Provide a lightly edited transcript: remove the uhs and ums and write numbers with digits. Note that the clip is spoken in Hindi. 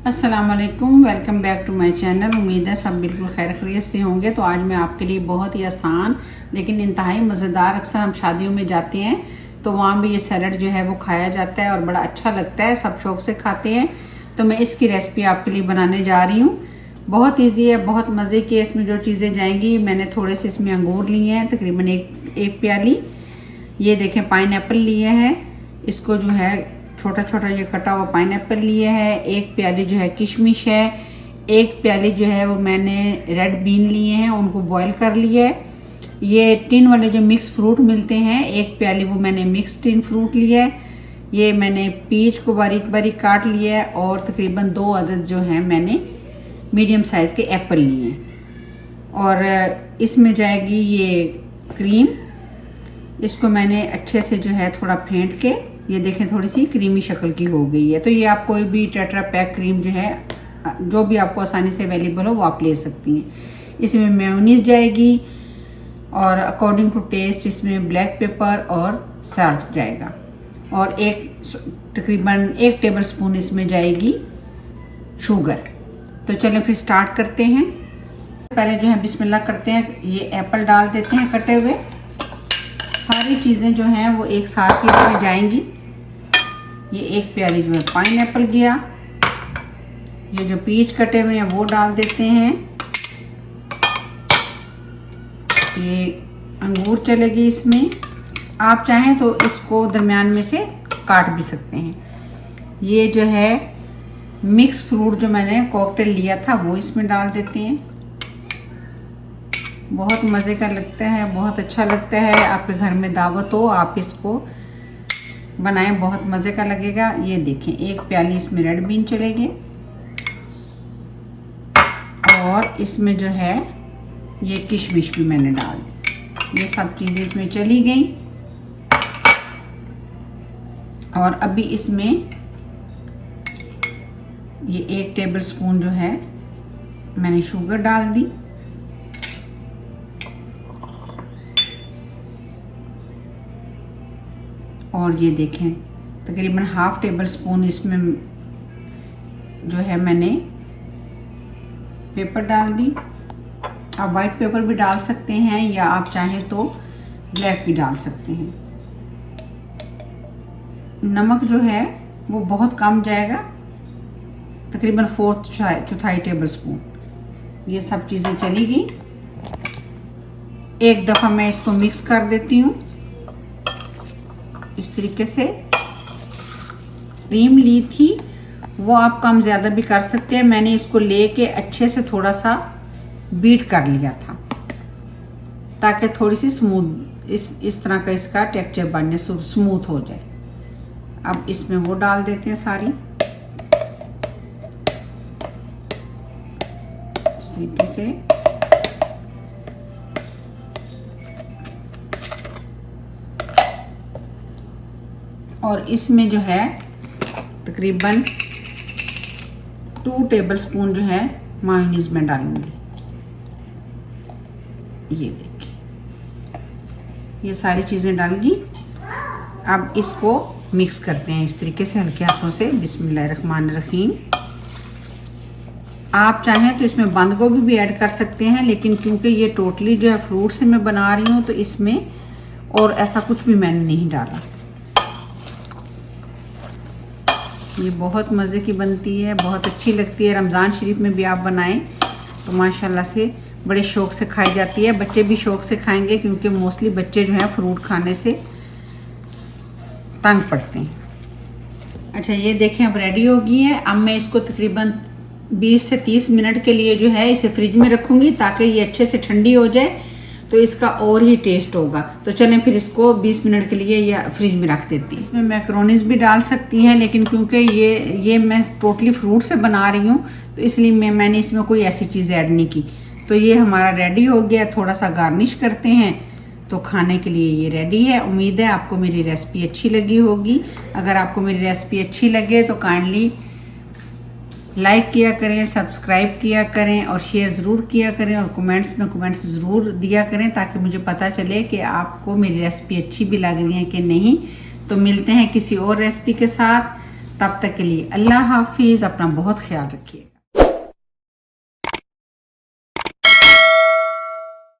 अस्सलाम वालेकुम, welcome back to my channel. उम्मीद है सब बिल्कुल खैर खैरियत से होंगे। तो आज मैं आपके लिए बहुत ही आसान लेकिन इंतहाई मज़ेदार, अक्सर हम शादियों में जाते हैं तो वहाँ भी ये सैलड जो है वो खाया जाता है और बड़ा अच्छा लगता है, सब शौक से खाते हैं। तो मैं इसकी रेसिपी आपके लिए बनाने जा रही हूँ। बहुत ईजी है, बहुत मज़े की है। इसमें जो चीज़ें जाएंगी, मैंने थोड़े से इसमें अंगूर लिए हैं, तकरीबन एक प्याली। ये देखें पाइनएप्पल लिए हैं, इसको जो है छोटा छोटा ये कटा हुआ पाइनएप्पल लिए है। एक प्याली जो है किशमिश है। एक प्याली जो है वो मैंने रेड बीन लिए हैं, उनको बॉईल कर लिया है। ये टिन वाले जो मिक्स फ्रूट मिलते हैं, एक प्याली वो मैंने मिक्स टिन फ्रूट लिया है। ये मैंने पीच को बारीक बारीक काट लिया है और तकरीबन 2 अदद जो है मैंने मीडियम साइज़ के एप्पल लिए हैं। और इसमें जाएगी ये क्रीम। इसको मैंने अच्छे से जो है थोड़ा फेंट के, ये देखें थोड़ी सी क्रीमी शक्ल की हो गई है। तो ये आप कोई भी टेट्रा पैक क्रीम जो है, जो भी आपको आसानी से अवेलेबल हो वो आप ले सकती हैं। इसमें मेयोनीज जाएगी और अकॉर्डिंग टू टेस्ट इसमें ब्लैक पेपर और साल्ट जाएगा। और तकरीबन 1 टेबल स्पून इसमें जाएगी शुगर। तो चलें फिर स्टार्ट करते हैं। पहले जो है बिस्मिल्लाह करते हैं, ये एप्पल डाल देते हैं कटे हुए। सारी चीज़ें जो हैं वो एक साथ ही इसमें जाएंगी। ये एक प्याली जो है पाइनएप्पल गया, ये जो पीच कटे हुए हैं वो डाल देते हैं। ये अंगूर चलेगी इसमें। आप चाहें तो इसको दरमियान में से काट भी सकते हैं। ये जो है मिक्स फ्रूट जो मैंने कॉकटेल लिया था वो इसमें डाल देते हैं। बहुत मज़े का लगता है, बहुत अच्छा लगता है। आपके घर में दावत हो, आप इसको बनाएं, बहुत मज़े का लगेगा। ये देखें एक प्याली इसमें रेड बीन चलेंगे और इसमें जो है ये किशमिश भी मैंने डाल दी। ये सब चीज़ें इसमें चली गई। और अभी इसमें ये 1 टेबल स्पून जो है मैंने शुगर डाल दी। और ये देखें तकरीबन 1/2 टेबल स्पून इसमें जो है मैंने पेपर डाल दी। आप वाइट पेपर भी डाल सकते हैं या आप चाहें तो ब्लैक भी डाल सकते हैं। नमक जो है वो बहुत कम जाएगा, तकरीबन 4/4 टेबल स्पून। ये सब चीज़ें चली गई। एक दफ़ा मैं इसको मिक्स कर देती हूँ। इस तरीके से क्रीम ली थी वो आप कम ज़्यादा भी कर सकते हैं। मैंने इसको लेके अच्छे से थोड़ा सा बीट कर लिया था ताकि थोड़ी सी स्मूथ इस तरह का इसका टेक्सचर बनने स्मूथ हो जाए। अब इसमें वो डाल देते हैं सारी इस तरीके से। और इसमें जो है तकरीबन 2 टेबल स्पून जो है मायोनीज में डालूंगी। ये देखिए ये सारी चीज़ें डाल दी। अब इसको मिक्स करते हैं इस तरीके से हल्के हाथों से। बिस्मिल्लाहिर्रहमानिर्रहीम। आप चाहें तो इसमें बंद गोभी भी ऐड कर सकते हैं, लेकिन क्योंकि ये टोटली जो है फ्रूट से मैं बना रही हूँ तो इसमें और ऐसा कुछ भी मैंने नहीं डाला। ये बहुत मज़े की बनती है, बहुत अच्छी लगती है। रमज़ान शरीफ में भी आप बनाएं तो माशाल्लाह से बड़े शौक़ से खाई जाती है। बच्चे भी शौक़ से खाएंगे क्योंकि मोस्टली बच्चे जो हैं फ्रूट खाने से तंग पड़ते हैं। अच्छा ये देखें अब रेडी हो गई है। अब मैं इसको तकरीबन 20 से 30 मिनट के लिए जो है इसे फ्रिज में रखूँगी ताकि ये अच्छे से ठंडी हो जाए तो इसका और ही टेस्ट होगा। तो चलें फिर इसको 20 मिनट के लिए या फ्रिज में रख देती हूँ। इसमें मैक्रोनीज भी डाल सकती हैं, लेकिन क्योंकि ये मैं टोटली फ्रूट से बना रही हूँ तो इसलिए मैंने इसमें कोई ऐसी चीज़ ऐड नहीं की। तो ये हमारा रेडी हो गया। थोड़ा सा गार्निश करते हैं तो खाने के लिए ये रेडी है। उम्मीद है आपको मेरी रेसिपी अच्छी लगी होगी। अगर आपको मेरी रेसिपी अच्छी लगे तो काइंडली लाइक किया करें, सब्सक्राइब किया करें और शेयर ज़रूर किया करें और कमेंट्स में कमेंट्स ज़रूर दिया करें ताकि मुझे पता चले कि आपको मेरी रेसिपी अच्छी भी लग रही है कि नहीं। तो मिलते हैं किसी और रेसिपी के साथ। तब तक के लिए अल्लाह हाफिज़, अपना बहुत ख्याल रखिए।